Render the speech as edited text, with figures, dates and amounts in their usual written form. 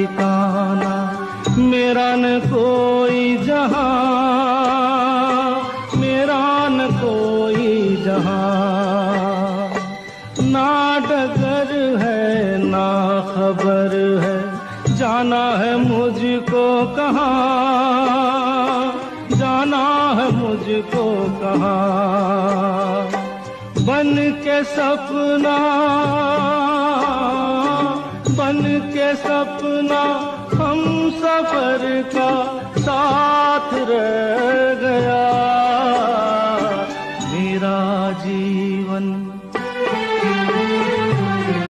ठिकाना, मेरा न कोई जहां, मेरा न कोई जहां। ना डगर है ना खबर है, जाना है मुझको कहाँ, जाना है मुझको कहाँ। बन के सपना, बन के सपना हम सफर का साथ रह गया। मेरा जीवन